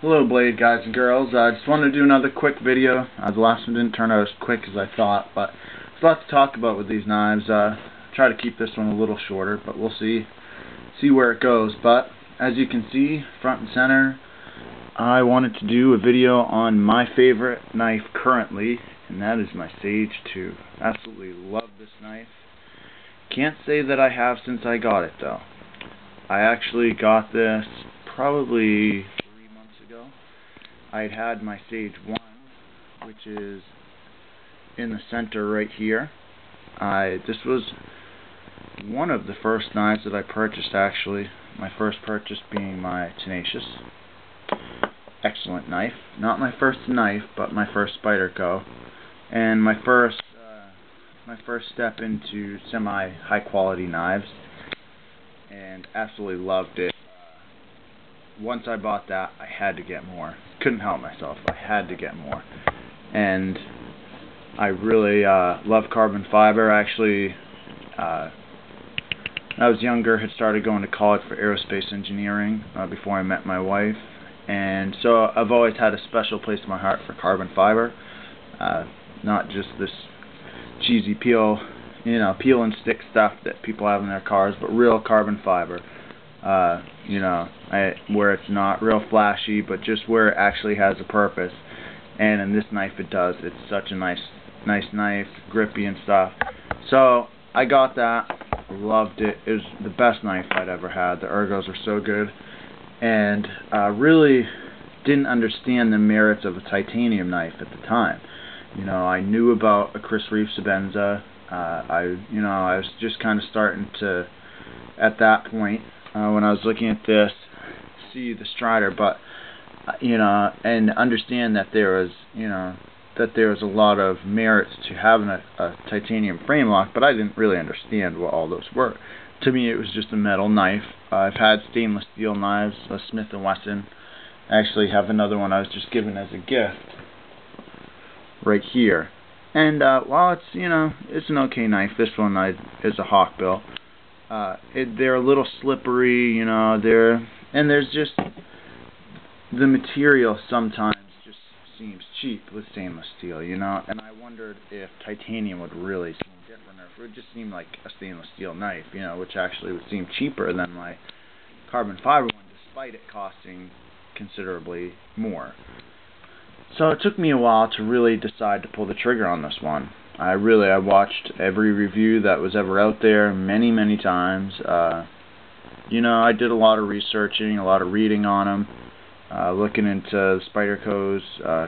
Hello blade guys and girls, I just wanted to do another quick video. The last one didn't turn out as quick as I thought, but there's a lot to talk about with these knives. Try to keep this one a little shorter, but we'll see where it goes. But as you can see, front and center, I wanted to do a video on my favorite knife currently, and that is my Sage 2. Absolutely love this knife. Can't say that I have since I got it though. I actually got this probably 3 months ago. I'd had my Sage 1, which is in the center right here. This was one of the first knives that I purchased actually. My first purchase being my Tenacious. Excellent knife. Not my first knife, but my first Spyderco. And my first step into semi-high quality knives. And absolutely loved it. Once I bought that, I had to get more. Couldn't help myself. I had to get more. And I really love carbon fiber. Actually, when I was younger, had started going to college for aerospace engineering before I met my wife. And so I've always had a special place in my heart for carbon fiber. Not just this cheesy peel and stick stuff that people have in their cars, but real carbon fiber. Where it's not real flashy, but just where it actually has a purpose. And in this knife it does. It's such a nice knife, grippy and stuff. So I got that, loved it. It was the best knife I'd ever had. The ergos were so good, and really didn't understand the merits of a titanium knife at the time. I knew about a Chris Reeve Sebenza. I was just kind of starting to, at that point, when I was looking at this, see the Strider, but and understand that there was a lot of merits to having a titanium frame lock, but I didn't really understand what all those were. To me, it was just a metal knife. I've had stainless steel knives, a Smith & Wesson. I actually have another one I was just given as a gift right here. And while it's an okay knife, this one is a Hawkbill. They're a little slippery, and there's just the material sometimes just seems cheap with stainless steel, and I wondered if titanium would really seem different, or if it would just seem like a stainless steel knife, which actually would seem cheaper than my carbon fiber one, despite it costing considerably more. So it took me a while to really decide to pull the trigger on this one. I watched every review that was ever out there many times. I did a lot of researching, a lot of reading on them, looking into Spyderco's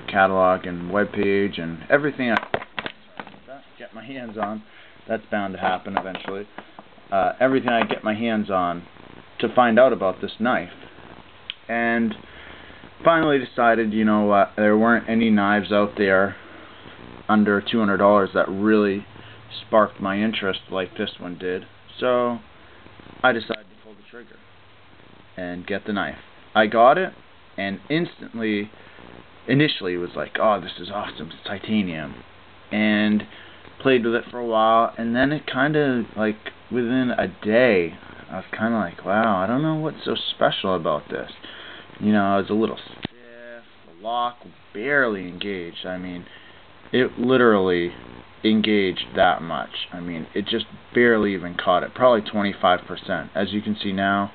catalog and webpage and everything I get my hands on. That's bound to happen eventually. Everything I get my hands on to find out about this knife. And finally decided, there weren't any knives out there under $200 that really sparked my interest like this one did. So I decided to pull the trigger and get the knife. I got it, and initially it was like, oh, this is awesome, it's titanium, and played with it for a while, and then it kind of, like, within a day, I was kind of like, wow, I don't know what's so special about this. It was a little stiff, the lock barely engaged. I mean, it literally engaged that much. I mean, it just barely even caught it, probably 25%. As you can see now,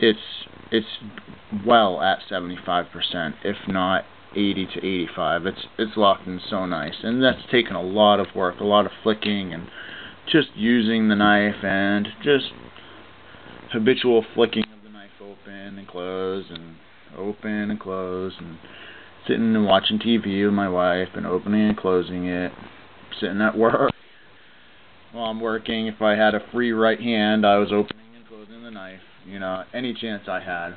it's well at 75%, if not 80 to 85. It's locked in so nice, and that's taken a lot of work, a lot of flicking, and just using the knife, and just habitual flicking of the knife open and close, and open and close, and sitting and watching TV with my wife and opening and closing it, sitting at work while I'm working. If I had a free right hand, I was opening and closing the knife, any chance I had,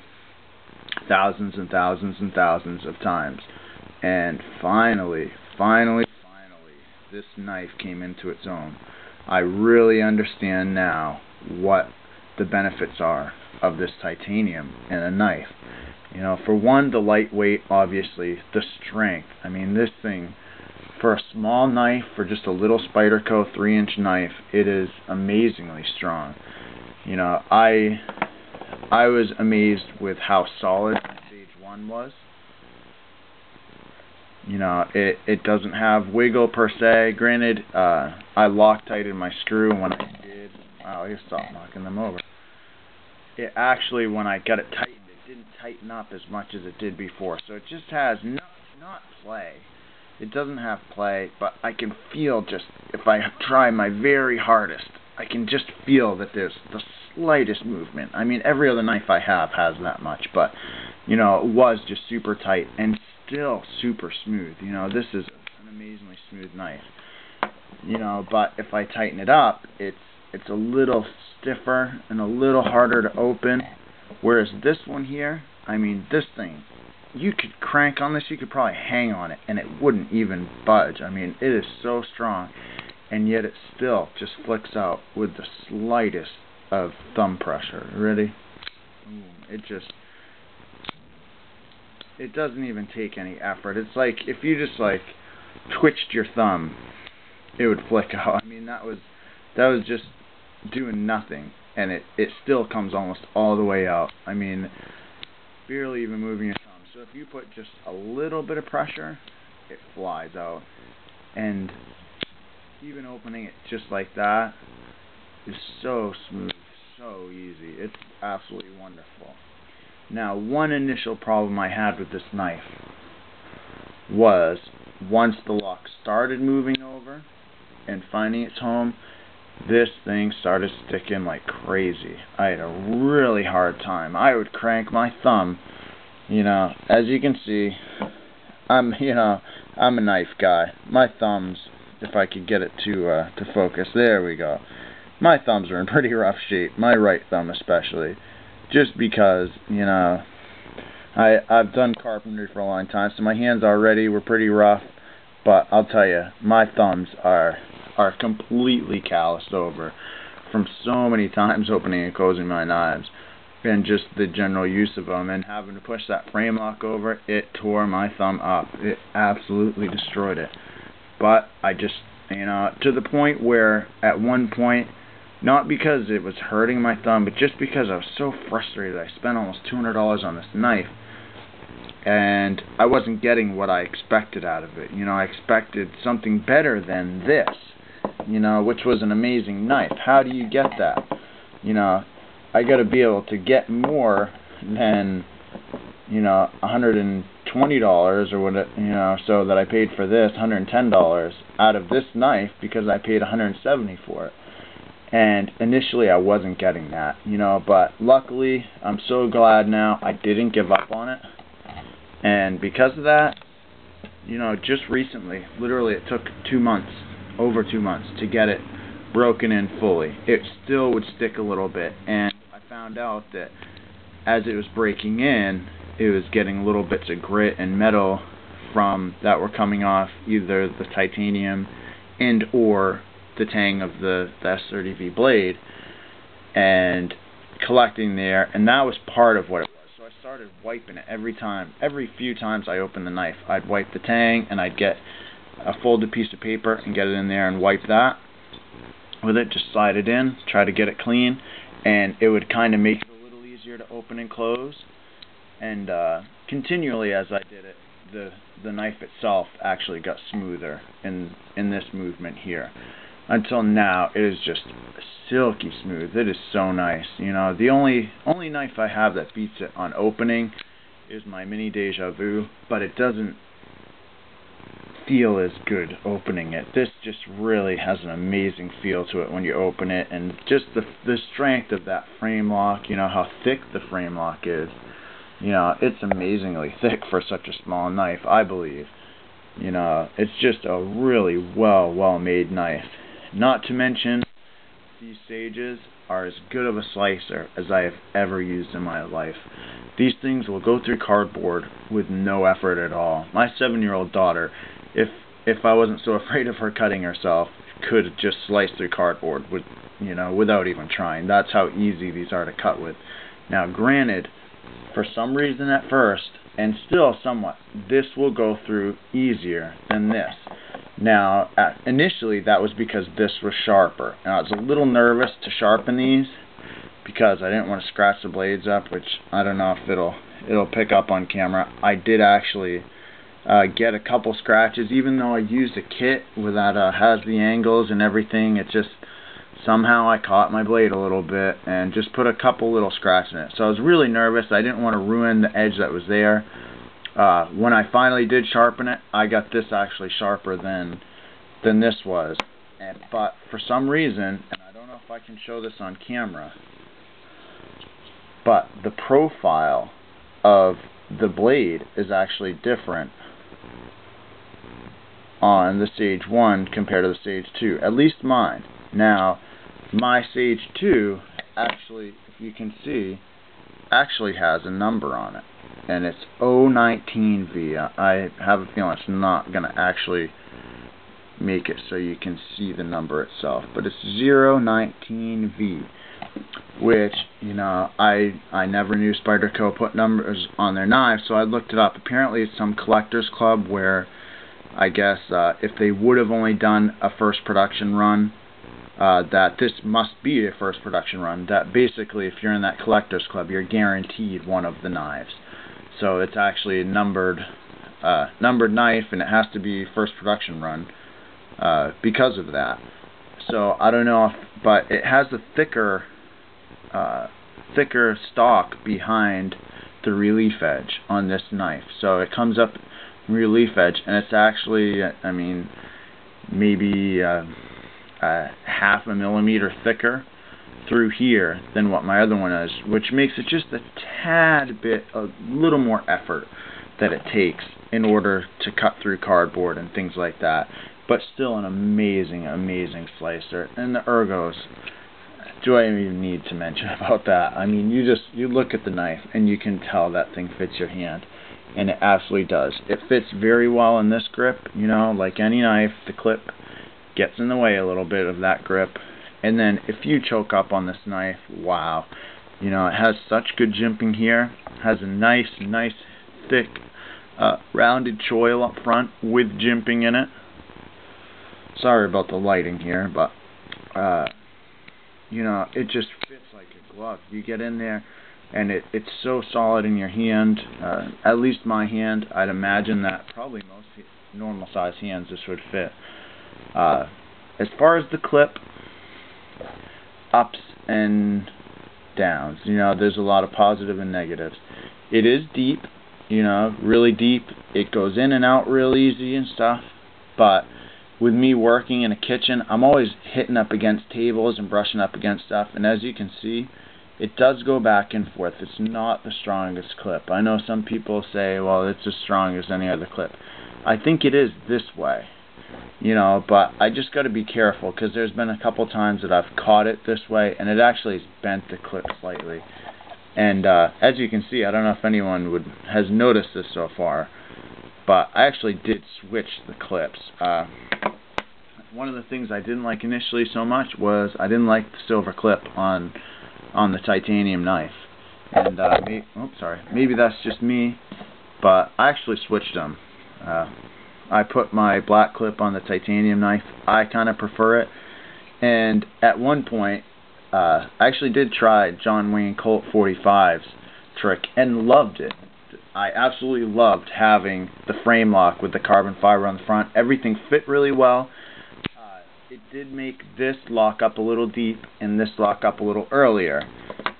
thousands and thousands and thousands of times. And finally, this knife came into its own. I really understand now what the benefits are of this titanium in a knife. For one, the lightweight, obviously, the strength. I mean, this thing, for a small knife, for just a little Spyderco 3-inch knife, it is amazingly strong. I was amazed with how solid Sage 1 one was. You know, it doesn't have wiggle per se. Granted, I Loctited my screw, and when I did, wow, I gotta stop knocking them over. It actually, when I got it tightened, it didn't tighten up as much as it did before. So it just has not play. It doesn't have play, but I can feel, just if I try my very hardest, I can just feel that there's the slightest movement. I mean, every other knife I have has that much, but you know, it was just super tight and still super smooth. You know, this is an amazingly smooth knife. You know, but if I tighten it up, it's a little stiffer and a little harder to open. Whereas this one here, I mean, this thing, you could crank on this, you could probably hang on it, and it wouldn't even budge. I mean, it is so strong, and yet it still just flicks out with the slightest of thumb pressure. Ready? It doesn't even take any effort. It's like if you just like twitched your thumb, it would flick out. I mean, that was just doing nothing, and it still comes almost all the way out. I mean, barely even moving your thumb. So if you put just a little bit of pressure, it flies out. And even opening it just like that is so smooth, so easy. It's absolutely wonderful. Now, one initial problem I had with this knife was once the lock started moving over and finding its home, this thing started sticking like crazy. I had a really hard time. I would crank my thumb. You know, as you can see, I'm a knife guy. My thumbs, if I could get it to focus, there we go. My thumbs are in pretty rough shape, my right thumb especially, just because, you know, I've done carpentry for a long time, so my hands already were pretty rough, but I'll tell you, my thumbs are completely calloused over from so many times opening and closing my knives, and just the general use of them, and having to push that frame lock over, it tore my thumb up. It absolutely destroyed it. But I just, you know, to the point where at one point, not because it was hurting my thumb, but just because I was so frustrated. I spent almost $200 on this knife, and I wasn't getting what I expected out of it. You know, I expected something better than this, you know, which was an amazing knife. How do you get that? You know, I got to be able to get more than, you know, $120 or what, you know, so that I paid for this $110 out of this knife because I paid $170 for it. And initially I wasn't getting that, you know, but luckily I'm so glad now I didn't give up on it. And because of that, you know, just recently, literally it took 2 months, over 2 months, to get it broken in fully. It still would stick a little bit, and I found out that as it was breaking in, it was getting little bits of grit and metal from that were coming off either the titanium and or the tang of the S30V blade and collecting there, and that was part of what it was. So I started wiping it every few times I opened the knife. I'd wipe the tang, and I'd get a folded piece of paper and get it in there and wipe that with it, just slide it in, try to get it clean, and it would kind of make it a little easier to open and close. And continually as I did it, the knife itself actually got smoother in this movement here. Until now, it is just silky smooth. It is so nice. You know, the only knife I have that beats it on opening is my Mini Deja Vu, but it doesn't feel as good opening it. This just really has an amazing feel to it when you open it, and just the strength of that frame lock, you know, how thick the frame lock is. You know, it's amazingly thick for such a small knife, I believe. You know, it's just a really well-made knife. Not to mention, these Sages are as good of a slicer as I have ever used in my life. These things will go through cardboard with no effort at all. My 7-year-old daughter, if I wasn't so afraid of her cutting herself, could just slice through cardboard with, you know, without even trying. That's how easy these are to cut with. Now, granted, for some reason at first, and still somewhat, this will go through easier than this. Now, initially that was because this was sharper, and I was a little nervous to sharpen these because I didn't want to scratch the blades up, which I don't know if it'll pick up on camera. I did actually get a couple scratches, even though I used a kit that has the angles and everything. It just somehow I caught my blade a little bit and just put a couple little scratches in it. So I was really nervous. I didn't want to ruin the edge that was there. When I finally did sharpen it, I got this actually sharper than this was. But for some reason, and I don't know if I can show this on camera, but the profile of the blade is actually different on the Sage 1 compared to the Sage 2, at least mine. Now, my Sage 2, actually, if you can see, actually has a number on it, and it's 019V. I have a feeling it's not going to actually make it so you can see the number itself, but it's 019V, which, you know, I never knew Spyderco put numbers on their knives, so I looked it up. Apparently it's some collector's club where I guess if they would have only done a first production run, that this must be a first production run, that basically if you're in that collector's club, you're guaranteed one of the knives. So it's actually a numbered knife, and it has to be first production run because of that. So I don't know if, but it has a thicker stock behind the relief edge on this knife. So it comes up relief edge, and it's actually, I mean, maybe half a millimeter thicker through here than what my other one is, which makes it just a tad bit, a little more effort that it takes in order to cut through cardboard and things like that. But still an amazing, amazing slicer. And the ergos, do I even need to mention about that? I mean, you look at the knife and you can tell that thing fits your hand. And it absolutely does. It fits very well in this grip, you know, like any knife, the clip gets in the way a little bit of that grip. And then if you choke up on this knife, wow. You know, it has such good jimping here. It has a nice, thick, rounded choil up front with jimping in it. Sorry about the lighting here, but, you know, it just fits like a glove. You get in there, and it's so solid in your hand, at least my hand. I'd imagine that probably most normal size hands this would fit. As far as the clip, ups and downs, you know, there's a lot of positive and negatives. It is deep, you know, really deep. It goes in and out real easy and stuff, but with me working in a kitchen, I'm always hitting up against tables and brushing up against stuff, and as you can see, it does go back and forth. It's not the strongest clip. I know some people say, well, it's as strong as any other clip. I think it is this way, you know, but I just got to be careful, because there's been a couple times that I've caught it this way, and it actually has bent the clip slightly. And as you can see, I don't know if anyone has noticed this so far, but I actually did switch the clips. One of the things I didn't like initially so much was I didn't like the silver clip on the titanium knife, and maybe that's just me, but I actually switched them. I put my black clip on the titanium knife. I kind of prefer it, and at one point I actually did try John Wayne Colt 45's trick and loved it. I absolutely loved having the frame lock with the carbon fiber on the front. Everything fit really well. It did make this lock up a little deep and this lock up a little earlier,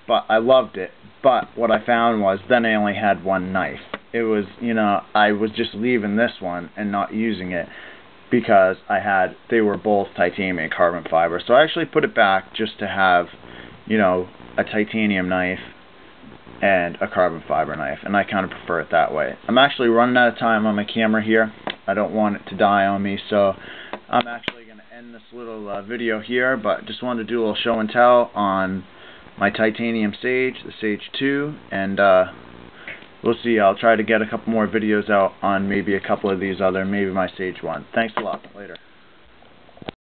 but I loved it. But what I found was then I only had one knife. It was, you know, I was just leaving this one and not using it because they were both titanium and carbon fiber. So I actually put it back just to have, you know, a titanium knife and a carbon fiber knife, and I kind of prefer it that way. I'm actually running out of time on my camera here. I don't want it to die on me, so I'm actually going to end this little video here, but just wanted to do a little show and tell on my titanium Sage, the Sage 2, and we'll see. I'll try to get a couple more videos out on maybe a couple of these other, maybe my Sage 1. Thanks a lot. Later.